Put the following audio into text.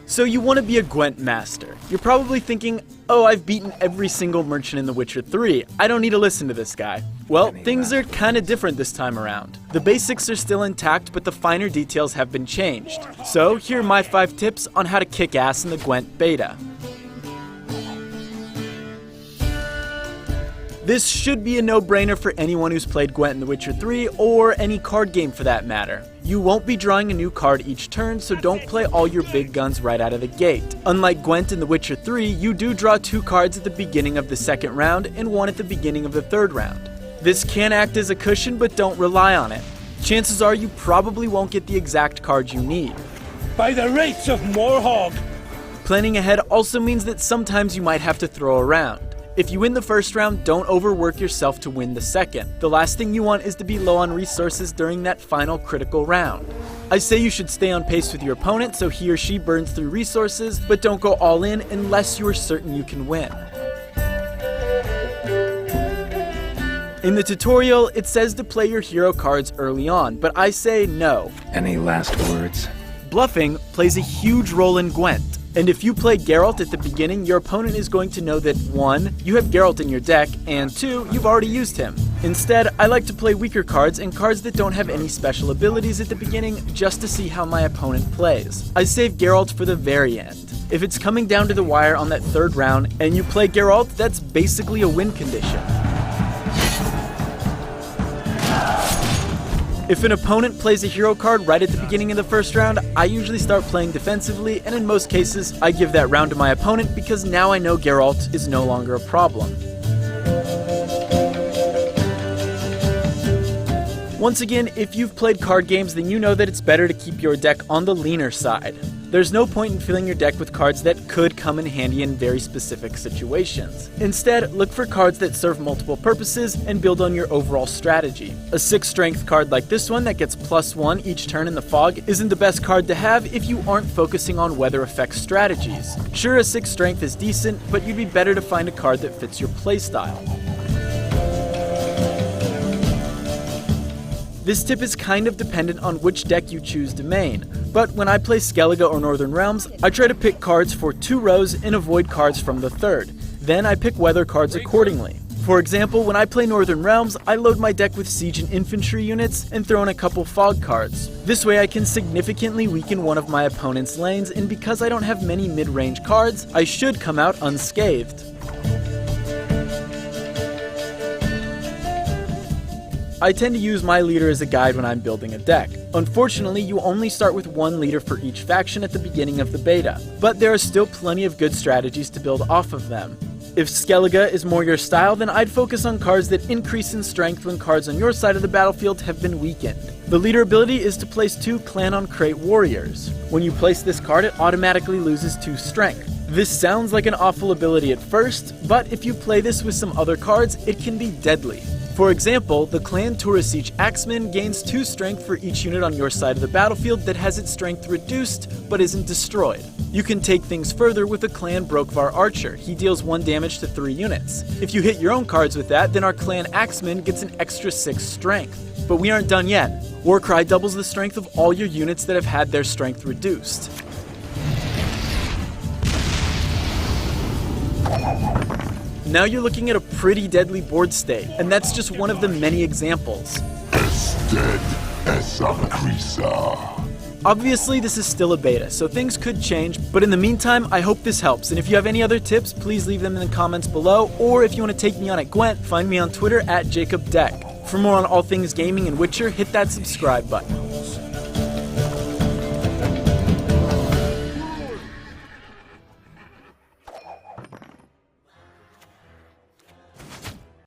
So you want to be a Gwent master. You're probably thinking, oh, I've beaten every single merchant in The Witcher 3. I don't need to listen to this guy. Well, things are kinda different this time around. The basics are still intact, but the finer details have been changed. So here are my 5 tips on how to kick ass in the Gwent beta. This should be a no-brainer for anyone who's played Gwent in The Witcher 3, or any card game for that matter. You won't be drawing a new card each turn, so don't play all your big guns right out of the gate. Unlike Gwent in The Witcher 3, you do draw 2 cards at the beginning of the second round, and 1 at the beginning of the third round. This can act as a cushion, but don't rely on it. Chances are you probably won't get the exact card you need. By the rates of Morhog! Planning ahead also means that sometimes you might have to throw around. If you win the first round, don't overwork yourself to win the second. The last thing you want is to be low on resources during that final critical round. I say you should stay on pace with your opponent so he or she burns through resources, but don't go all in unless you are certain you can win. In the tutorial, it says to play your hero cards early on, but I say no. Any last words? Bluffing plays a huge role in Gwent. And if you play Geralt at the beginning, your opponent is going to know that 1. You have Geralt in your deck, and 2. You've already used him. Instead, I like to play weaker cards and cards that don't have any special abilities at the beginning just to see how my opponent plays. I save Geralt for the very end. If it's coming down to the wire on that third round and you play Geralt, that's basically a win condition. If an opponent plays a hero card right at the beginning of the first round, I usually start playing defensively, and in most cases, I give that round to my opponent because now I know Geralt is no longer a problem. Once again, if you've played card games, then you know that it's better to keep your deck on the leaner side. There's no point in filling your deck with cards that could come in handy in very specific situations. Instead, look for cards that serve multiple purposes and build on your overall strategy. A 6 strength card like this one that gets +1 each turn in the fog isn't the best card to have if you aren't focusing on weather effect strategies. Sure, a 6 strength is decent, but you'd be better to find a card that fits your playstyle. This tip is kind of dependent on which deck you choose to main, but when I play Skellige or Northern Realms, I try to pick cards for 2 rows and avoid cards from the third. Then I pick weather cards accordingly. For example, when I play Northern Realms, I load my deck with siege and infantry units and throw in a couple fog cards. This way I can significantly weaken one of my opponent's lanes, and because I don't have many mid-range cards, I should come out unscathed. I tend to use my leader as a guide when I'm building a deck. Unfortunately, you only start with 1 leader for each faction at the beginning of the beta, but there are still plenty of good strategies to build off of them. If Skellige is more your style, then I'd focus on cards that increase in strength when cards on your side of the battlefield have been weakened. The leader ability is to place 2 Clan on Crate Warriors. When you place this card, it automatically loses 2 strength. This sounds like an awful ability at first, but if you play this with some other cards, it can be deadly. For example, the Clan Siege Axeman gains 2 strength for each unit on your side of the battlefield that has its strength reduced, but isn't destroyed. You can take things further with the Clan Brokvar Archer. He deals 1 damage to 3 units. If you hit your own cards with that, then our Clan Axeman gets an extra 6 strength. But we aren't done yet. Warcry doubles the strength of all your units that have had their strength reduced. Now you're looking at a pretty deadly board state, and that's just one of the many examples. As dead as a creaser. Obviously, this is still a beta, so things could change, but in the meantime, I hope this helps, and if you have any other tips, please leave them in the comments below, or if you want to take me on at Gwent, find me on Twitter at JacobDeck. For more on all things gaming and Witcher, hit that subscribe button.